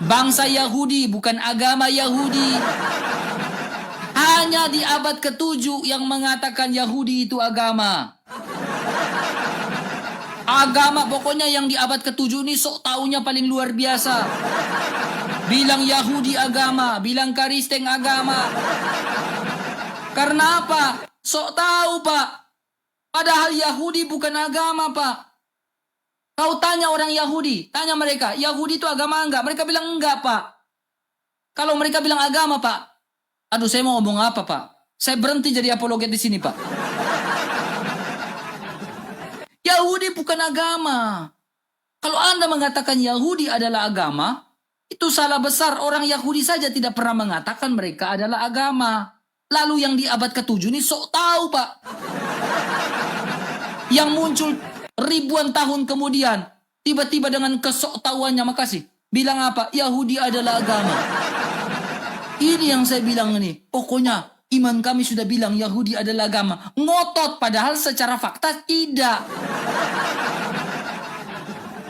Bangsa Yahudi, bukan agama Yahudi. Hanya di abad ke-7 yang mengatakan Yahudi itu agama. Agama pokoknya yang di abad ke-7 ini sok taunya paling luar biasa. Bilang Yahudi agama, bilang Kristen agama. Karena apa? Sok tahu, Pak. Padahal Yahudi bukan agama, Pak. Kau tanya orang Yahudi, tanya mereka, Yahudi itu agama enggak? Mereka bilang enggak, Pak. Kalau mereka bilang agama, Pak. Aduh, saya mau ngomong apa, Pak? Saya berhenti jadi apologet di sini, Pak. Yahudi bukan agama. Kalau Anda mengatakan Yahudi adalah agama, itu salah besar. Orang Yahudi saja tidak pernah mengatakan mereka adalah agama. Lalu yang di abad ke-7 ini sok tahu, Pak. Yang muncul ribuan tahun kemudian, tiba-tiba dengan kesoktahuannya, makasih, bilang apa? Yahudi adalah agama. Ini yang saya bilang ini. Pokoknya iman kami sudah bilang Yahudi adalah agama. Ngotot, padahal secara fakta tidak.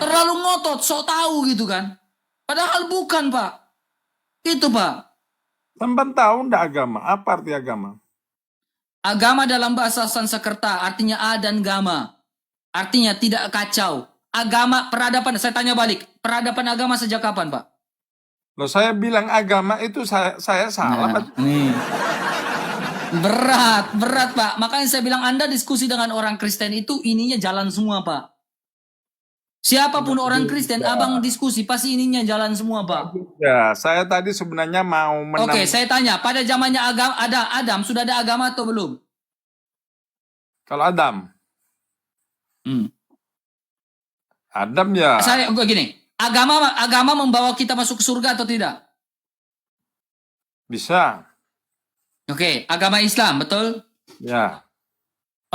Terlalu ngotot, sok tahu gitu kan. Padahal bukan, Pak. Itu, Pak. Sampai tahu ndak agama? Apa arti agama? Agama dalam bahasa Sanskerta artinya A dan gama. Artinya tidak kacau. Agama, peradaban, saya tanya balik. Peradaban agama sejak kapan, Pak? Loh, saya bilang agama itu saya salah. Nah, nih. Berat, Pak. Makanya saya bilang Anda diskusi dengan orang Kristen itu ininya jalan semua, Pak. Siapapun orang Kristen, abang diskusi pasti ininya jalan semua, Pak. Ya, saya tadi sebenarnya mau Oke, saya tanya, pada zamannya Adam sudah ada agama atau belum? Kalau Adam ya. Saya gini, agama membawa kita masuk ke surga atau tidak? Bisa. Oke, agama Islam, betul? Ya.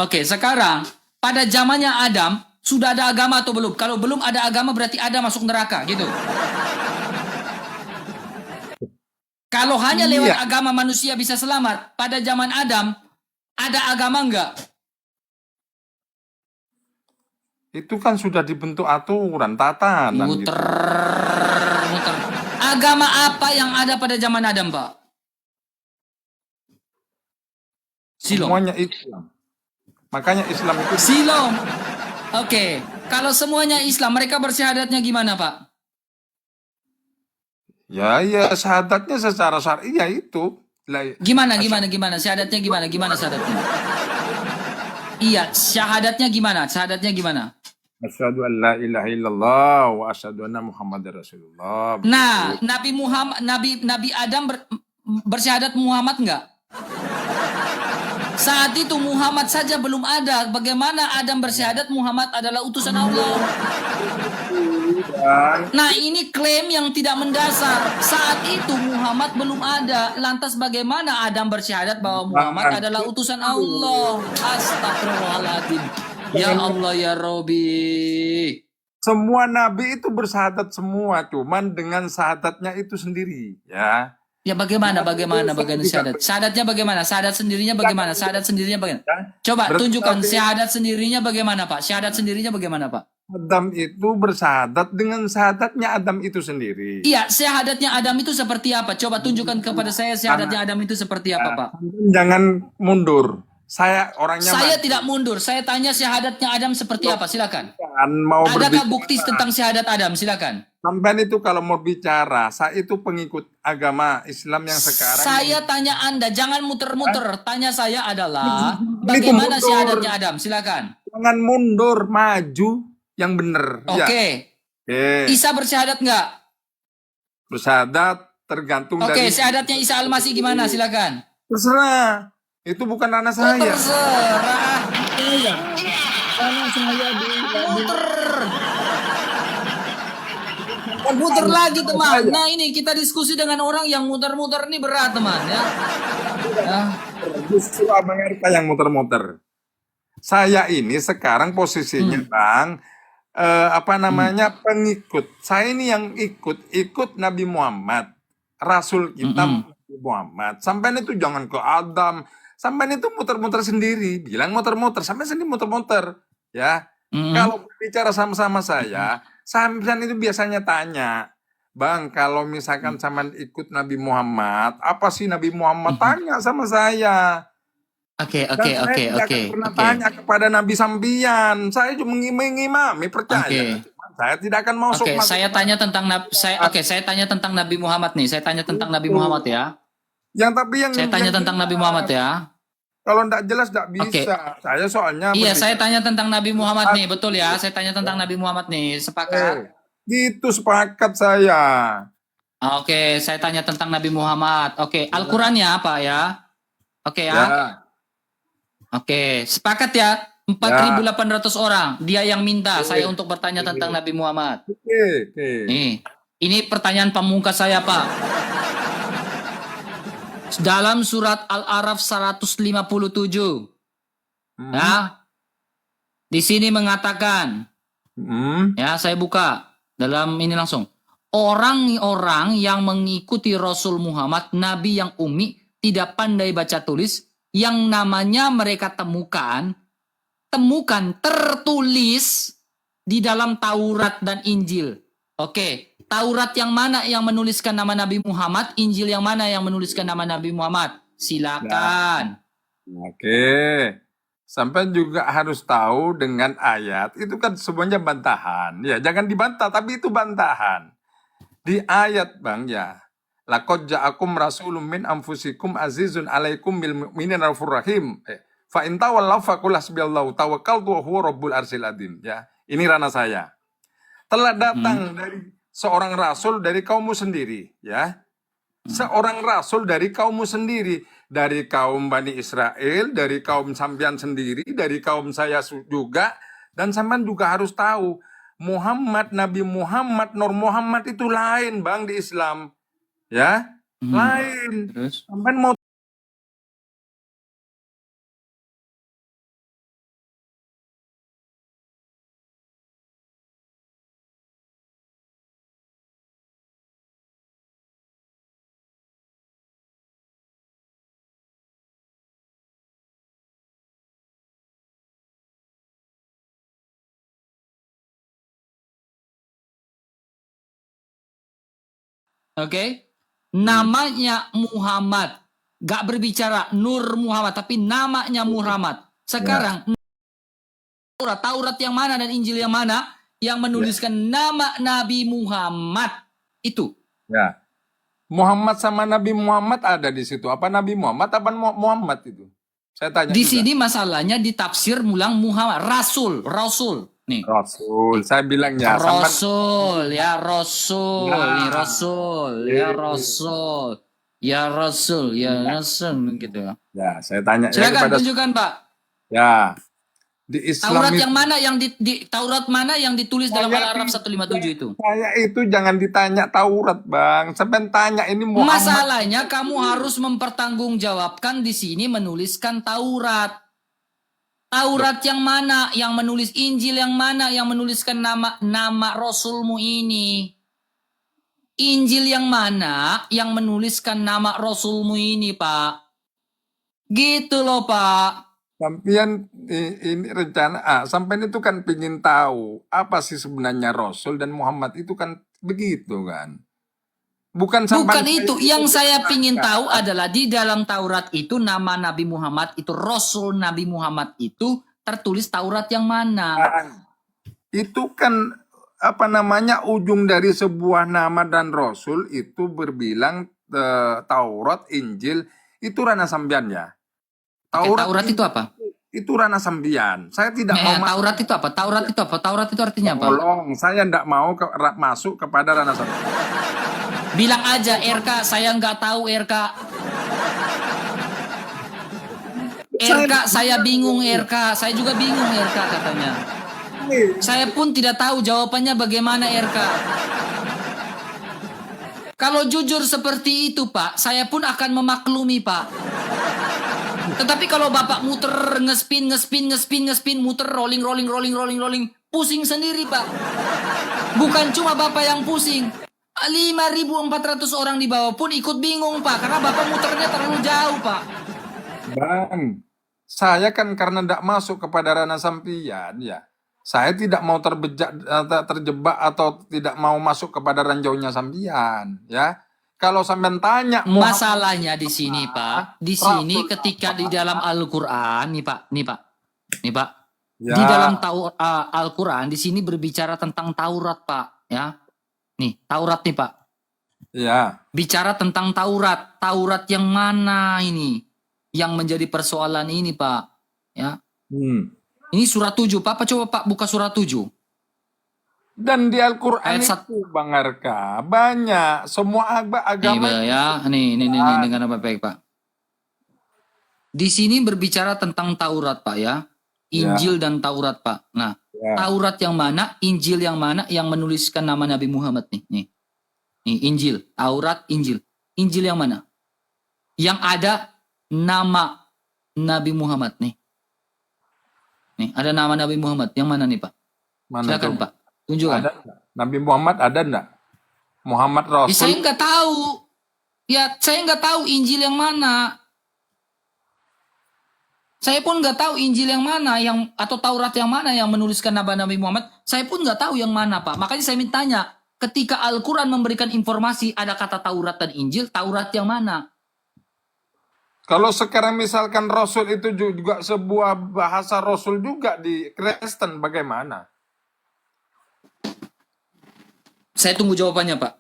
Oke, sekarang pada zamannya Adam sudah ada agama atau belum? Kalau belum ada agama berarti Adam masuk neraka, gitu. Kalau hanya lewat agama manusia bisa selamat, pada zaman Adam ada agama enggak? Itu kan sudah dibentuk aturan, tatanan Muter. gitu. Agama apa yang ada pada zaman Adam, Pak? Silom. Semuanya Islam. Makanya Islam itu Silom. Oke, kalau semuanya Islam, mereka bersyahadatnya gimana, Pak? ya syahadatnya secara syariah itu. Gimana? Syahadatnya gimana syahadatnya? Iya, syahadatnya gimana? Asyhadu an la ilaha illallah wa asyhadu anna Muhammadar Rasulullah. Nah, Nabi Muhammad, Nabi Adam bersyahadat Muhammad enggak? Saat itu Muhammad saja belum ada. Bagaimana Adam bersyahadat Muhammad adalah utusan Allah? Nah, ini klaim yang tidak mendasar. Saat itu Muhammad belum ada. Lantas bagaimana Adam bersyahadat bahwa Muhammad adalah utusan Allah? Astagfirullahaladzim. Ya Allah ya Robi. Semua nabi itu bersyahadat semua, cuman dengan syahadatnya itu sendiri, ya. Ya bagaimana syahadat? Syahadatnya bagaimana? Syahadat sendirinya bagaimana? Coba tunjukkan syahadat sendirinya bagaimana, Pak? Syahadat sendirinya bagaimana, Pak? Adam itu bersyahadat dengan syahadatnya Adam itu sendiri. Iya, syahadatnya Adam itu seperti apa? Coba tunjukkan kepada saya syahadatnya Adam itu seperti apa, Pak? Jangan mundur. Saya tidak mundur. Saya tanya syahadatnya Adam seperti apa? Silakan. Mau Adakah bukti tentang syahadat Adam? Silakan. Sampai itu kalau mau bicara, saya itu pengikut agama Islam yang sekarang. Saya tanya Anda, jangan muter-muter. Tanya saya adalah bagaimana syahadatnya Adam? Silakan. Jangan mundur, maju yang benar. Oke. Isa bersyahadat nggak? Bersyahadat tergantung dari. Oke, syahadatnya Isa Al-Masih gimana? Silakan. Terserah. Itu bukan ranah saya. Terserah. Ranah saya muter lagi, teman. Nah, ini kita diskusi dengan orang yang muter-muter ini berat, teman, ya. Justru Abang Erta yang muter-muter. Saya ini sekarang posisinya, Bang, pengikut. Saya ini yang ikut Nabi Muhammad, Rasul kita Nabi Muhammad. Sampai itu jangan ke Adam. Sampai itu muter-muter sendiri, bilang muter-muter, sampai sini muter-muter, ya. Kalau bicara sama-sama saya, sampai itu biasanya tanya, Bang, kalau misalkan sampean ikut Nabi Muhammad, apa sih Nabi Muhammad tanya sama saya? Oke, Dan oke, saya oke, tidak oke, akan pernah oke, tanya kepada Nabi sampean. Saya cuma mengimami, percaya. oke. Cuman saya tidak akan masuk Oke, masuk saya kepada tanya tentang saya tanya tentang Nabi Muhammad nih. Saya tanya tentang Nabi itu. Muhammad ya. Yang tapi Saya tanya yang tentang Nabi Muhammad jelas. ya. Kalau tidak jelas tidak bisa. Oke. Saya soalnya Iya, saya berbicara tanya tentang Nabi Muhammad nih. Betul ya, hati. saya tanya tentang Nabi Muhammad nih. Eh, Sepakat? gitu sepakat saya. Oke, saya tanya tentang Nabi Muhammad. Oke, Al-Qur'annya apa ya? Oke ya. Ya, Oke, sepakat ya. ya. 4.800 orang. Dia yang minta saya Oke, untuk bertanya tentang Nabi Muhammad. oke, oke. Nih, ini pertanyaan pamungkas saya, Pak. Dalam surat Al-A'raf 157. Hmm, Ya, di sini mengatakan, ya saya buka dalam ini langsung. Orang-orang yang mengikuti Rasul Muhammad, Nabi yang ummi, tidak pandai baca tulis, yang namanya mereka temukan tertulis di dalam Taurat dan Injil. Oke, Taurat yang mana yang menuliskan nama Nabi Muhammad, Injil yang mana yang menuliskan nama Nabi Muhammad? Silakan. Oke. Sampai juga harus tahu dengan ayat, itu kan semuanya bantahan. Ya, jangan dibantah, tapi itu bantahan. Di ayat, Bang, ya. Laqad ja'akum rasulun min anfusikum azizun alaikum bil mu'minin raufur rahim. Fa in tawallaw faqul hasbiyallahu tawakkaltu wa huwa rabbul arsyil azim. Ya, ini ranah saya. Telah datang dari seorang rasul dari kaummu sendiri, ya. Seorang rasul dari kaummu sendiri, dari kaum Bani Israel, dari kaum sampean sendiri, dari kaum saya juga, dan sampean juga harus tahu Muhammad, Nabi Muhammad, Nur Muhammad itu lain, Bang, di Islam. Ya, lain. Terus? Sampean mau Oke. Namanya Muhammad. Gak berbicara Nur Muhammad, tapi namanya Muhammad. Sekarang, Taurat yang mana dan Injil yang mana yang menuliskan nama Nabi Muhammad itu? ya. Muhammad sama Nabi Muhammad ada di situ. Apa Nabi Muhammad apa Muhammad itu? Saya tanya Di juga. sini masalahnya ditafsir mulang Muhammad. Rasul. Nih. Rasul. Saya bilang ya. Rasul, ya Rasul, Nah. nih Rasul, ya Rasul, ya Rasul, ya Rasul, gitu. Ya, saya tanya ya Silakan kepada tunjukkan, Pak. ya. Di Islam Taurat itu, yang mana yang Taurat mana yang ditulis dalam Saya Al-Araf tidak- 157 itu? saya itu jangan ditanya Taurat, Bang. Sampai tanya ini Muhammad. Masalahnya kamu harus mempertanggungjawabkan di sini menuliskan Taurat. Taurat yang mana yang menulis Injil yang mana yang menuliskan nama Rasulmu ini? Injil yang mana yang menuliskan nama Rasulmu ini, Pak? Gitu loh, Pak. Sampian ini rencana sampean itu kan pingin tahu apa sih sebenarnya Rasul dan Muhammad itu kan begitu kan. Bukan Bukan sampai itu. Yang saya pingin tahu adalah di dalam Taurat itu nama Nabi Muhammad itu, Rasul Nabi Muhammad itu tertulis Taurat yang mana? Itu kan apa namanya ujung dari sebuah nama dan Rasul itu berbilang Taurat, Injil itu ranah sambian ya. Oke, Taurat itu apa? Itu ranah sambian. Saya tidak mau Taurat itu apa? Taurat itu apa? Taurat itu artinya apa? tolong, saya tidak mau masuk kepada ranah sambian. Bilang aja RK, saya nggak tahu RK. RK, saya bingung RK. Saya juga bingung RK katanya. Saya pun tidak tahu jawabannya bagaimana RK. Kalau jujur seperti itu Pak, saya pun akan memaklumi Pak. Tetapi kalau Bapak muter, ngespin, muter, rolling, pusing sendiri Pak. Bukan cuma Bapak yang pusing. 5.400 orang di bawah pun ikut bingung Pak, karena Bapak muternya terlalu jauh Pak. Bang, saya kan karena tidak masuk kepada ranah sampian ya. Saya tidak mau terjebak atau tidak mau masuk kepada ranjaunya sampean, ya. Kalau sampean tanya Muhammad Masalahnya di sini, Pak. Di sini Rasul ketika di apa? dalam Al-Qur'an, nih Pak, nih Pak. Nih Pak. Di Ya, dalam Al-Qur'an di sini berbicara tentang Taurat, Pak, ya. Nih, Taurat nih, Pak. ya. Bicara tentang Taurat. Taurat yang mana ini? Yang menjadi persoalan ini, Pak. Ya. Hmm. Ini surat 7, Pak. Coba Pak buka surat 7. Dan di Al-Quran Ayat itu, Bang Arka, banyak. Semua Nih, agama Pak, ya. Nih, dengan apa baik, Pak. Di sini berbicara tentang Taurat, Pak, ya. Injil dan Taurat, Pak. Nah, ya. Taurat yang mana, Injil yang mana yang menuliskan nama Nabi Muhammad nih. Nih, Injil, Taurat, Injil. Injil yang mana? Yang ada nama Nabi Muhammad nih. Nih, ada nama Nabi Muhammad. Yang mana nih, Pak? Mana Silakan, tuh? Pak. Tunjukkan. Ada nggak? Nabi Muhammad ada enggak? Muhammad Ya, saya Rasul. nggak tahu. Ya, saya nggak tahu Injil yang mana. Saya pun nggak tahu Injil yang mana atau Taurat yang mana yang menuliskan nama Nabi Muhammad. Saya pun nggak tahu yang mana, Pak. Makanya saya mintanya, ketika Al-Quran memberikan informasi ada kata Taurat dan Injil, Taurat yang mana? Kalau sekarang misalkan Rasul itu juga sebuah bahasa Rasul juga di Kristen, bagaimana? Saya tunggu jawabannya, Pak.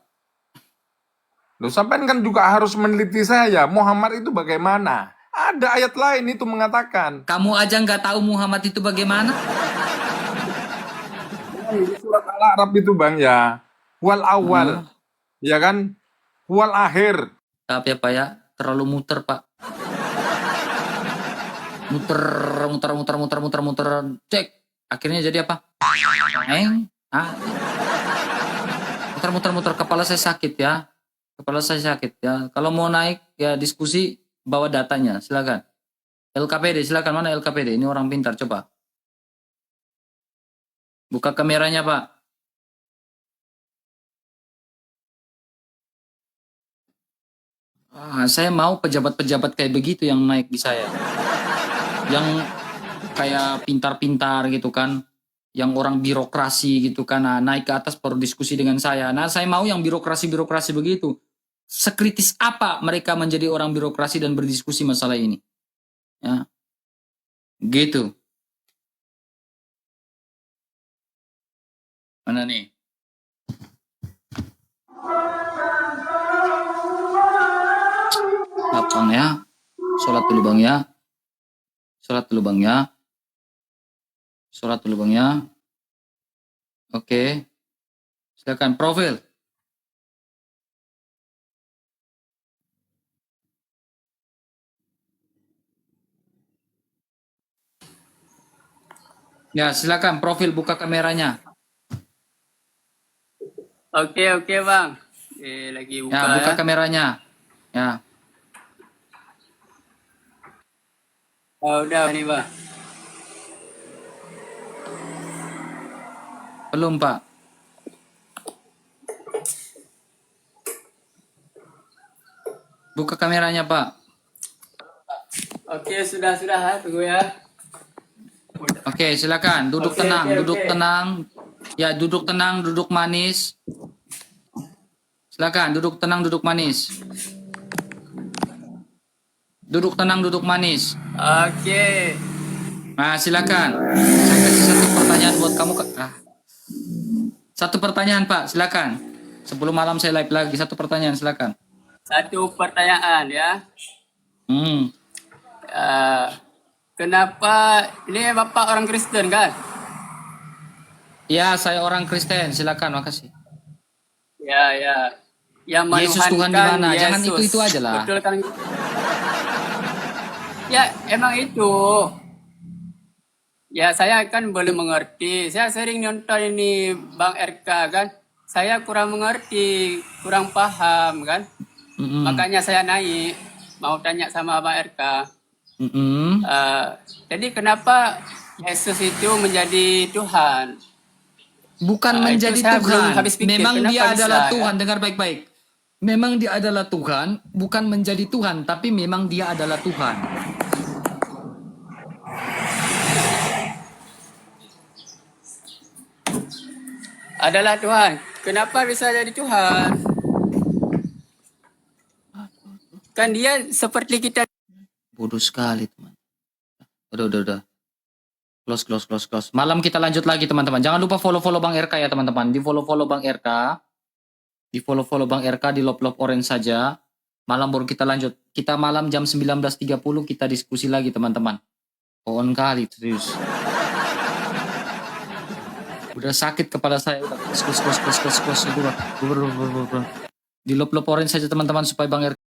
Loh, sampean kan juga harus meneliti saya. Muhammad itu bagaimana? Ada ayat lain itu mengatakan. Kamu aja nggak tahu Muhammad itu bagaimana? Di surat Al-A'raf itu, Bang, ya. Wal awal. Ya kan? Wal akhir. Tapi ya, Pak, ya. Terlalu muter, Pak. Muter. Cek. Akhirnya jadi apa? Muter. Kepala saya sakit, ya. Kepala saya sakit, ya. Kalau mau naik, ya diskusi, bawa datanya. Silakan. LKPD, silakan. Mana LKPD? Ini orang pintar, coba. Buka kameranya, Pak. Saya mau pejabat-pejabat kayak begitu yang naik di saya. Yang kayak pintar-pintar gitu kan. Yang orang birokrasi gitu kan. Nah, naik ke atas baru diskusi dengan saya. Nah, saya mau yang birokrasi-birokrasi begitu. Sekritis apa mereka menjadi orang birokrasi dan berdiskusi masalah ini. Ya. Gitu. Mana nih? Lapang ya. Sholat dulu, Bang, ya. Sholat dulu, Bang, ya. Sholat dulu, Bang, ya. Oke. Silakan profil. Ya, silakan profil, buka kameranya. Oke Bang. Lagi buka Ya, buka ya. kameranya. Ya. Oh, udah nih Bang. Belum, Pak. Buka kameranya, Pak. Oke, sudah tunggu ya. Oke, silakan. Duduk Oke, tenang, oke, duduk oke. tenang. Ya, duduk tenang, duduk manis. Silakan, duduk tenang, duduk manis. Duduk tenang, duduk manis. Oke. Nah, silakan. Saya kasih satu pertanyaan buat kamu. Satu pertanyaan, Pak. Silakan. Sebelum malam saya live lagi, satu pertanyaan, silakan. Satu pertanyaan ya. Kenapa ini Bapak orang Kristen kan? Ya, saya orang Kristen. Silakan, makasih. Ya. Yang Yesus Tuhan di menuhankan mana? Jangan Yesus. itu aja lah. Betul kan? Ya, emang itu. Ya, saya kan belum mengerti. Saya sering nonton ini Bang RK kan. Saya kurang mengerti, kurang paham kan. Makanya saya naik mau tanya sama Bang RK. Jadi kenapa Yesus itu menjadi Tuhan? Bukan Itu menjadi saya belum Tuhan. habis pikir, Memang kenapa dia bisa, adalah kan? Tuhan. Dengar baik-baik. Memang dia adalah Tuhan, bukan menjadi Tuhan, tapi memang dia adalah Tuhan. adalah Tuhan. Kenapa bisa jadi Tuhan? Kan dia seperti kita. Bodoh sekali, teman. Udah. Close. Malam kita lanjut lagi, teman-teman. Jangan lupa follow Bang RK ya, teman-teman. Di follow Bang RK. Di follow Bang RK, di love orange saja. Malam baru kita lanjut. Kita malam jam 19.30 kita diskusi lagi, teman-teman. On kali, serius. Udah sakit kepala saya. Udah close. Di love orange saja, teman-teman, supaya Bang RK